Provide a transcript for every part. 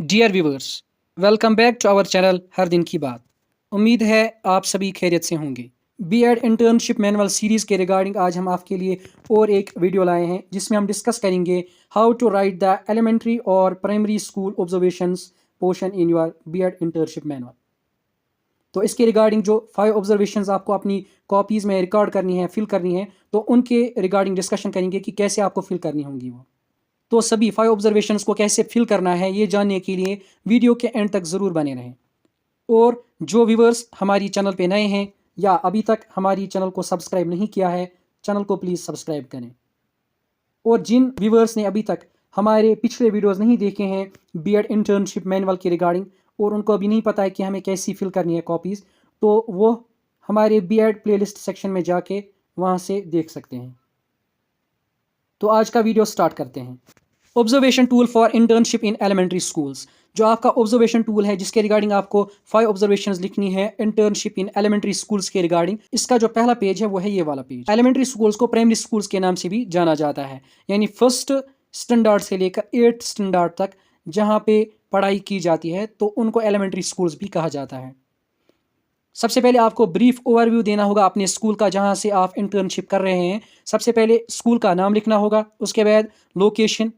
Dear viewers, welcome back to our channel हर दिन की बात। उम्मीद है आप सभी खैरियत से होंगे। बीएड इंटर्नशिप मैनुअल सीरीज़ के रिगार्डिंग आज हम आपके लिए और एक वीडियो लाए हैं जिसमें हम डिस्कस करेंगे how to write the elementary और primary school observations portion in your BEd internship manual. तो इसके रिगार्डिंग जो 5 ऑब्जर्वेशंस आपको अपनी कॉपीज़ में रिकॉर्ड करनी है, फिल करनी है, तो उनके रिगार्डिंग डिस्कशन करेंगे कि कैसे आपको फिल करनी होंगी वो। तो सभी 5 ऑब्जर्वेशंस को कैसे फिल करना है ये जानने के लिए वीडियो के एंड तक ज़रूर बने रहें। और जो व्यूवर्स हमारी चैनल पे नए हैं या अभी तक हमारी चैनल को सब्सक्राइब नहीं किया है, चैनल को प्लीज़ सब्सक्राइब करें। और जिन व्यूवर्स ने अभी तक हमारे पिछले वीडियोस नहीं देखे हैं बीएड इंटर्नशिप मैनुअल के रिगार्डिंग और उनको अभी नहीं पता है कि हमें कैसी फिल करनी है कॉपीज़, तो वो हमारे बीएड प्लेलिस्ट सेक्शन में जाके वहाँ से देख सकते हैं। तो आज का वीडियो स्टार्ट करते हैं। Observation tool for internship in elementary schools, जो आपका ऑब्जर्वेशन टूल है जिसके रिगार्डिंग आपको 5 ऑब्जर्वेशंस लिखनी है इंटर्नशिप इन एलिमेंट्री स्कूल्स के रिगार्डिंग। इसका जो पहला पेज है वो है ये वाला पेज। एलिमेंट्री स्कूल्स को प्राइमरी स्कूल्स के नाम से भी जाना जाता है, यानी फर्स्ट स्टैंडर्ड से लेकर 8th स्टैंडर्ड तक जहाँ पे पढ़ाई की जाती है तो उनको एलिमेंट्री स्कूल्स भी कहा जाता है। सबसे पहले आपको ब्रीफ ओवरव्यू देना होगा अपने स्कूल का जहाँ से आप इंटर्नशिप कर रहे हैं। सबसे पहले स्कूल का नाम लिखना होगा, उसके बाद लोकेशन,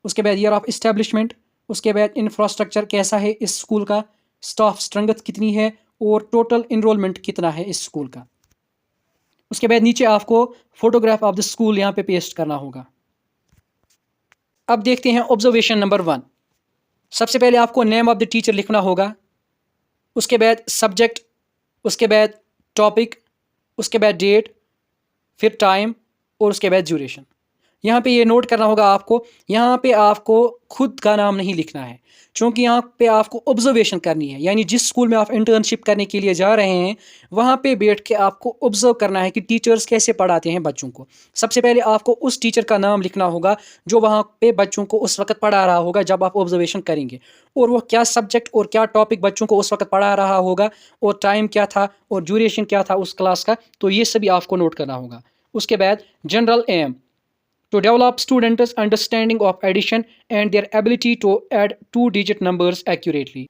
उसके बाद ईयर ऑफ इस्टेब्लिशमेंट, उसके बाद इंफ्रास्ट्रक्चर कैसा है इस स्कूल का, स्टाफ स्ट्रेंथ कितनी है और टोटल इनरोलमेंट कितना है इस स्कूल का। उसके बाद नीचे आपको फोटोग्राफ ऑफ द स्कूल यहाँ पे पेस्ट करना होगा। अब देखते हैं ऑब्जर्वेशन नंबर 1। सबसे पहले आपको नेम ऑफ द टीचर लिखना होगा, उसके बाद सब्जेक्ट, उसके बाद टॉपिक, उसके बाद डेट, फिर टाइम और उसके बाद ड्यूरेशन। यहाँ पे ये नोट करना होगा आपको, यहाँ पे आपको खुद का नाम नहीं लिखना है क्योंकि यहाँ पे आपको ऑब्जर्वेशन करनी है, यानी जिस स्कूल में आप इंटर्नशिप करने के लिए जा रहे हैं वहाँ पे बैठ के आपको ऑब्जर्व करना है कि टीचर्स कैसे पढ़ाते हैं बच्चों को। सबसे पहले आपको उस टीचर का नाम लिखना होगा जो वहाँ पे बच्चों को उस वक्त पढ़ा रहा होगा जब आप ऑब्जर्वेशन करेंगे, और वो क्या सब्जेक्ट और क्या टॉपिक बच्चों को उस वक्त पढ़ा रहा होगा और टाइम क्या था और ड्यूरेशन क्या था उस क्लास का, तो ये सभी आपको नोट करना होगा। उसके बाद general aim to develop students' understanding of addition and their ability to add 2-digit numbers accurately.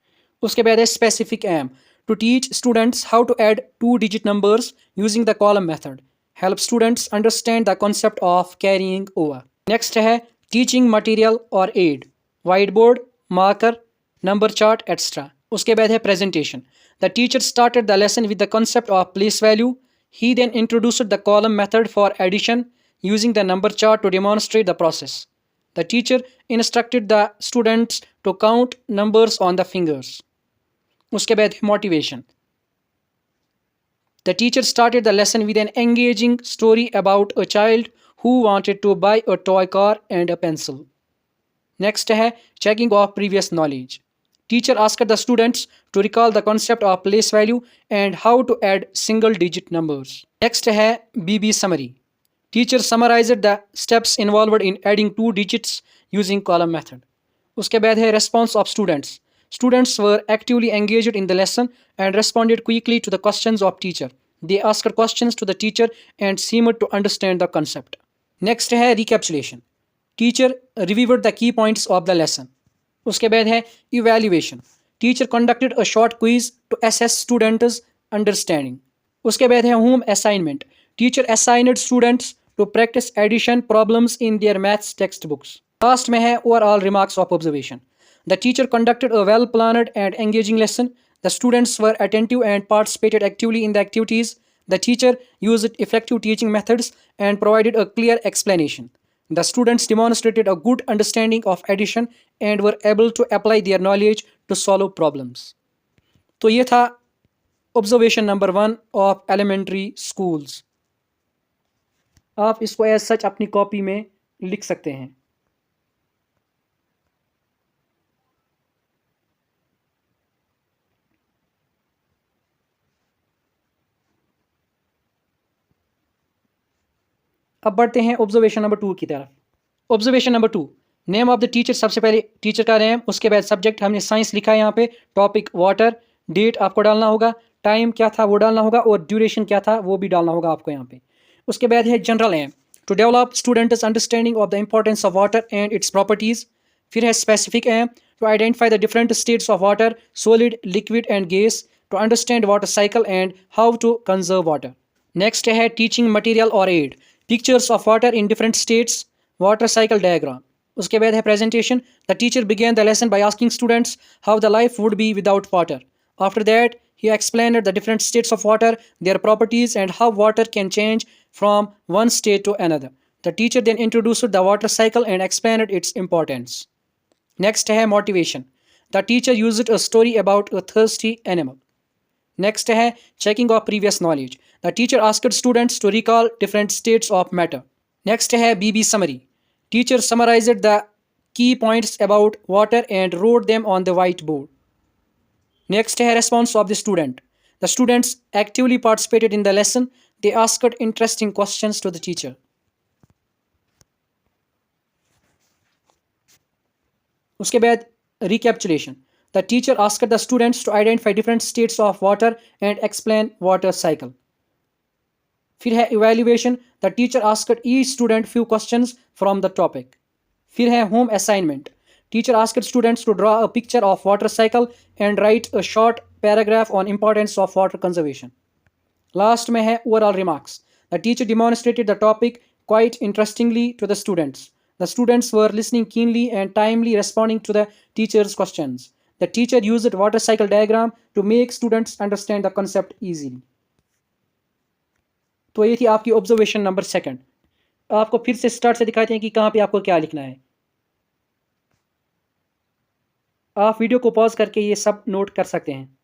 उसके बाद है specific aim to teach students how to add 2-digit numbers using the column method. Help students understand the concept of carrying over. Next है teaching material or aid, whiteboard, marker, number chart, etc. उसके बाद है presentation. The teacher started the lesson with the concept of place value. He then introduced the column method for addition using the number chart to demonstrate the process. The teacher instructed the students to count numbers on the fingers. उसके बाद motivation. The teacher started the lesson with an engaging story about a child who wanted to buy a toy car and a pencil. Next है checking of previous knowledge. Teacher asked the students to recall the concept of place value and how to add single digit numbers. Next है BB summary. Teacher summarized the steps involved in adding 2 digits using column method. उसके बाद है response of students. Students were actively engaged in the lesson and responded quickly to the questions of teacher. They asked questions to the teacher and seemed to understand the concept. Next है recapitulation. Teacher reviewed the key points of the lesson. उसके बाद है evaluation. Teacher conducted a short quiz to assess students' understanding. उसके बाद है home assignment. Teacher assigned students to practice addition problems in their maths textbooks. Last में है overall remarks of observation. The teacher conducted a well-planned and engaging lesson. The students were attentive and participated actively in the activities. The teacher used effective teaching methods and provided a clear explanation. The students demonstrated a good understanding of addition and were able to apply their knowledge to solve problems. तो ये था observation number 1 of elementary schools. आप इसको as such अपनी copy में लिख सकते हैं। अब बढ़ते हैं ऑब्जर्वेशन नंबर 2 की तरफ। Observation number 2, name of the teacher. सबसे पहले टीचर का नेम, उसके बाद सब्जेक्ट हमने साइंस लिखा है यहाँ पे, टॉपिक वाटर, डेट आपको डालना होगा, टाइम क्या था वो डालना होगा और ड्यूरेशन क्या था वो भी डालना होगा आपको यहाँ पे। उसके बाद है general aim to develop students understanding of the importance of water and its properties, फिर है specific aim, to identify the different states of water, solid, liquid and gas, to understand water cycle and how to conserve water. Next है teaching material और aid, pictures of water in different states, water cycle diagram. उसके बाद है presentation, the teacher began the lesson by asking students how the life would be without water. After that he explained the different states of water, their properties, and how water can change from one state to another. The teacher then introduced the water cycle and explained its importance. Next है motivation. The teacher used a story about a thirsty animal. Next है checking of previous knowledge. The teacher asked students to recall different states of matter. Next है BB summary. Teacher summarized the key points about water and wrote them on the whiteboard. Next है response of the student. The students actively participated in the lesson. They asked interesting questions to the teacher. उसके बाद recapitulation. The teacher asked the students to identify different states of water and explain water cycle. फिर है evaluation. The teacher asked each student few questions from the topic. फिर है home assignment. Teacher asked students to draw a picture of water cycle and write a short paragraph on importance of water conservation. Last में है overall remarks. The teacher demonstrated the topic quite interestingly to the students. The students were listening keenly and timely responding to the teacher's questions. The teacher used water cycle diagram to make students understand the concept easily. तो ये थी आपकी observation number second. आपको फिर से start से दिखाते हैं कि कहाँ पे आपको क्या लिखना है। आप वीडियो को पॉज करके ये सब नोट कर सकते हैं।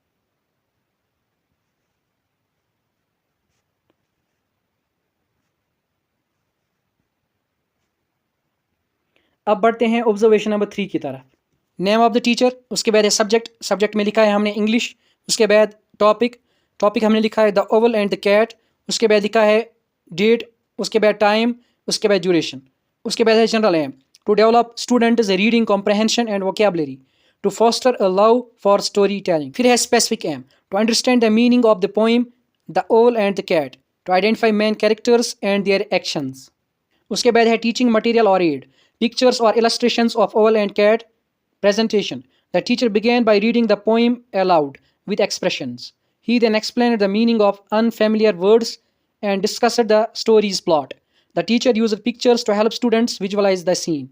अब बढ़ते हैं ऑब्जर्वेशन नंबर 3 की तरफ। नेम ऑफ द टीचर, उसके बाद है सब्जेक्ट, सब्जेक्ट में लिखा है हमने इंग्लिश। उसके बाद टॉपिक, टॉपिक हमने लिखा है the owl and the cat. उसके बाद लिखा है डेट, उसके बाद टाइम, उसके बाद ड्यूरेशन। उसके बाद है general aim, to develop students reading comprehension and vocabulary, to foster a love for story telling. फिर है specific aim, to understand the meaning of the poem the owl and the cat, to identify main characters and their actions. उसके बाद है teaching material और aid, pictures or illustrations of owl and cat. Presentation. The teacher began by reading the poem aloud with expressions. He then explained the meaning of unfamiliar words and discussed the story's plot. The teacher used pictures to help students visualize the scene.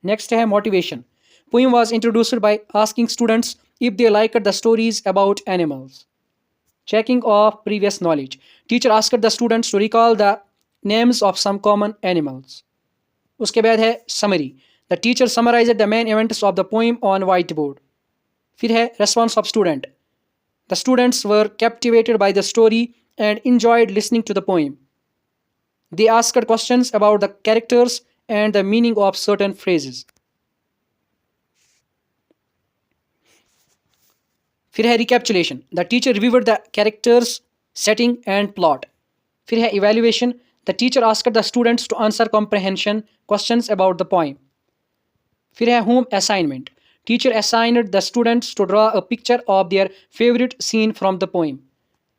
Next है motivation. Poem was introduced by asking students if they liked the stories about animals. Checking of previous knowledge. Teacher asked the students to recall the names of some common animals. उसके बाद है summary, the teacher summarised the main events of the poem on white board. फिर है response of student, the students were captivated by the story and enjoyed listening to the poem. They asked questions about the characters and the meaning of certain phrases. फिर है recapitulation, the teacher reviewed the characters, setting and plot. फिर है evaluation, the teacher asked the students to answer comprehension questions about the poem. फिर है home assignment, teacher assigned the students to draw a picture of their favorite scene from the poem.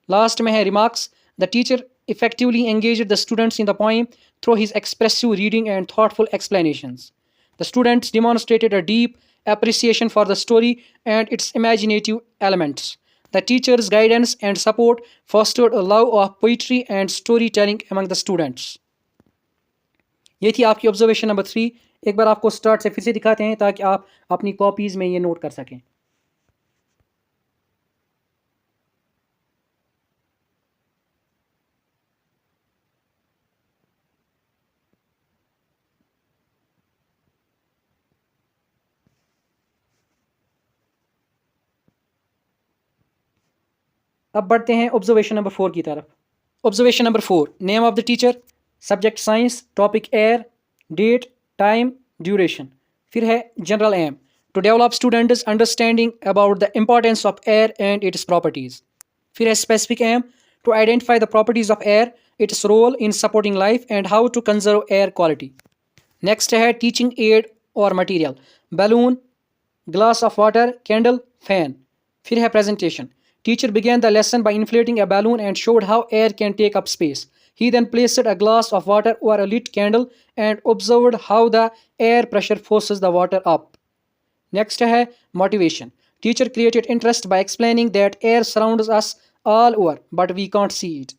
Last में है remarks, the teacher effectively engaged the students in the poem through his expressive reading and thoughtful explanations. The students demonstrated a deep appreciation for the story and its imaginative elements. The teacher's guidance and support fostered a love of poetry and storytelling among the students. ये थी आपकी observation number 3। एक बार आपको start से फिर से दिखाते हैं ताकि आप अपनी कॉपीज़ में ये नोट कर सकें। अब बढ़ते हैं ऑब्जर्वेशन नंबर 4 की तरफ। Observation number 4, name of the teacher, subject science, topic air, date, time, duration. फिर है general aim, to develop students understanding about the importance of air and its properties. फिर है specific aim, to identify the properties of air, its role in supporting life and how to conserve air quality. Next है teaching aid और material, balloon, glass of water, candle, fan. फिर है presentation, teacher began the lesson by inflating a balloon and showed how air can take up space. He then placed a glass of water over a lit candle and observed how the air pressure forces the water up. Next है motivation. Teacher created interest by explaining that air surrounds us all over, but we can't see it.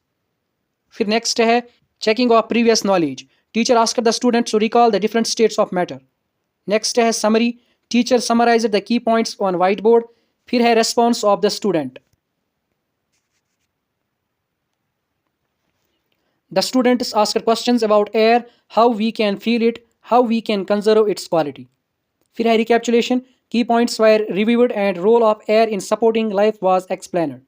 फिर next है checking of previous knowledge. Teacher asked the students to recall the different states of matter. Next है summary. Teacher summarized the key points on whiteboard. फिर है response of the student. The students asked questions about air, how we can feel it, how we can conserve its quality. फिर है recapitulation. Key points were reviewed and role of air in supporting life was explained.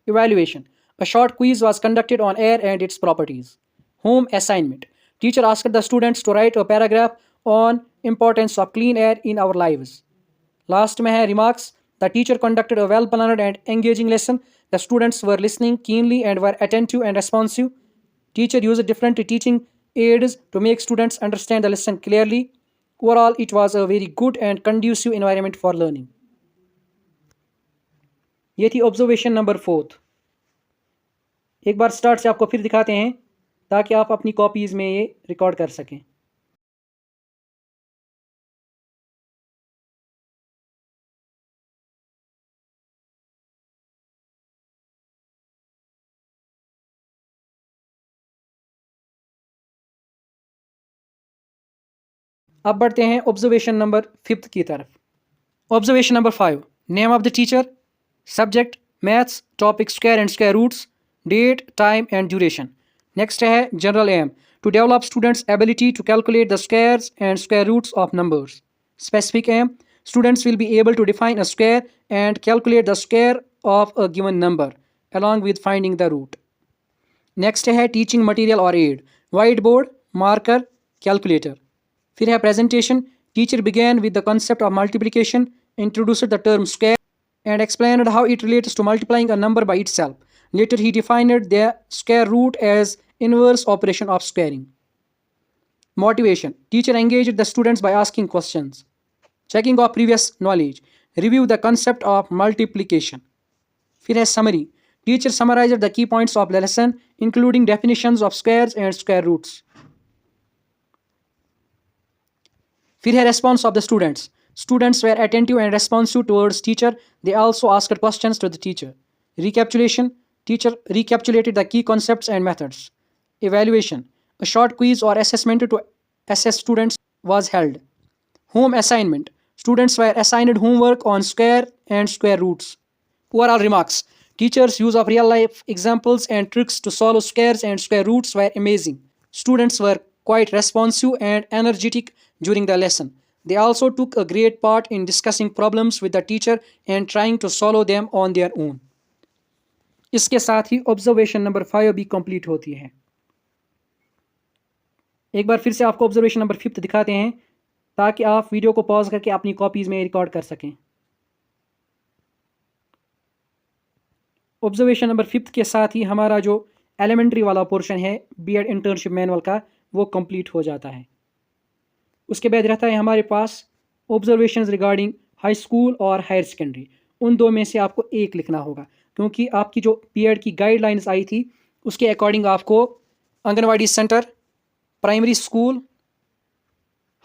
Evaluation. A short quiz was conducted on air and its properties. Home assignment. Teacher asked the students to write a paragraph on importance of clean air in our lives. Last में है remarks. The teacher conducted a well-planned and engaging lesson. The students were listening keenly and were attentive and responsive. Teacher used different teaching aids to make students understand the lesson clearly. Overall, it was a very good and conducive environment for learning. ये थी observation number 4। एक बार start से आपको फिर दिखाते हैं ताकि आप अपनी कॉपीज़ में ये रिकॉर्ड कर सकें। अब बढ़ते हैं ऑब्जर्वेशन नंबर 5 की तरफ। Observation number 5। Name of the teacher, subject maths, topic square and square roots, date, time and duration. Next है general aim, to develop students ability to calculate the squares and square roots of numbers. Specific aim, students will be able to define a square and calculate the square of a given number along with finding the root. Next है teaching material और aid, white board, marker, calculator. फिर है presentation. Teacher began with the concept of multiplication, introduced the term square and explained how it relates to multiplying a number by itself. Later he defined the square root as inverse operation of squaring. Motivation. Teacher engaged the students by asking questions. Checking of previous knowledge. Review the concept of multiplication. फिर है summary. Teacher summarized the key points of the lesson including definitions of squares and square roots. फिर है response of the students. Students were attentive and responsive towards teacher. They also asked questions to the teacher. Recapitulation. Teacher recapitulated the key concepts and methods. Evaluation. A short quiz or assessment to assess students was held. Home assignment. Students were assigned homework on square and square roots. Overall remarks. Teachers' use of real-life examples and tricks to solve squares and square roots were amazing. Students were quite responsive and energetic during the lesson. They also took a great part in discussing problems with the teacher and trying to solve them on their own. इसके साथ ही observation number 5 भी complete होती है। एक बार फिर से आपको observation number 5 दिखाते हैं ताकि आप वीडियो को पॉज करके अपनी कॉपीज़ में रिकॉर्ड कर सकें। ऑब्जर्वेशन नंबर 5 के साथ ही हमारा जो एलिमेंट्री वाला पोर्शन है बीएड इंटर्नशिप मैनुअल का वो कंप्लीट हो जाता है। उसके बाद रहता है हमारे पास ऑब्जर्वेशंस रिगार्डिंग हाई स्कूल और हायर सेकेंडरी। उन दो में से आपको एक लिखना होगा क्योंकि आपकी जो बीएड की गाइडलाइंस आई थी उसके अकॉर्डिंग आपको anganwadi centre, primary school,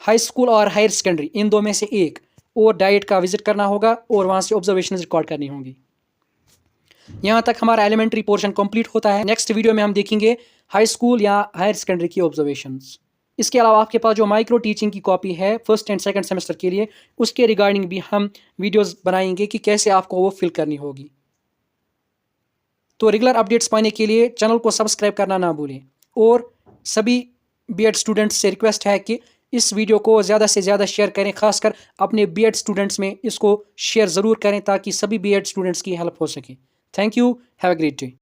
high school और हायर सेकेंडरी इन दो में से एक और डाइट का विजिट करना होगा और वहाँ से ऑब्जर्वेशंस रिकॉर्ड करनी होंगी। यहाँ तक हमारा एलिमेंट्री पोर्शन कंप्लीट होता है। नेक्स्ट वीडियो में हम देखेंगे हाई स्कूल या हायर सेकेंडरी की ऑब्जर्वेशंस। इसके अलावा आपके पास जो माइक्रो टीचिंग की कॉपी है फर्स्ट एंड सेकंड सेमेस्टर के लिए उसके रिगार्डिंग भी हम वीडियोस बनाएंगे कि कैसे आपको वो फिल करनी होगी। तो रेगुलर अपडेट्स पाने के लिए चैनल को सब्सक्राइब करना ना भूलें और सभी बीएड स्टूडेंट्स से रिक्वेस्ट है कि इस वीडियो को ज़्यादा से ज़्यादा शेयर करें, खासकर अपने बीएड स्टूडेंट्स में इसको शेयर ज़रूर करें ताकि सभी बीएड स्टूडेंट्स की हेल्प हो सके। Thank you, have a great day.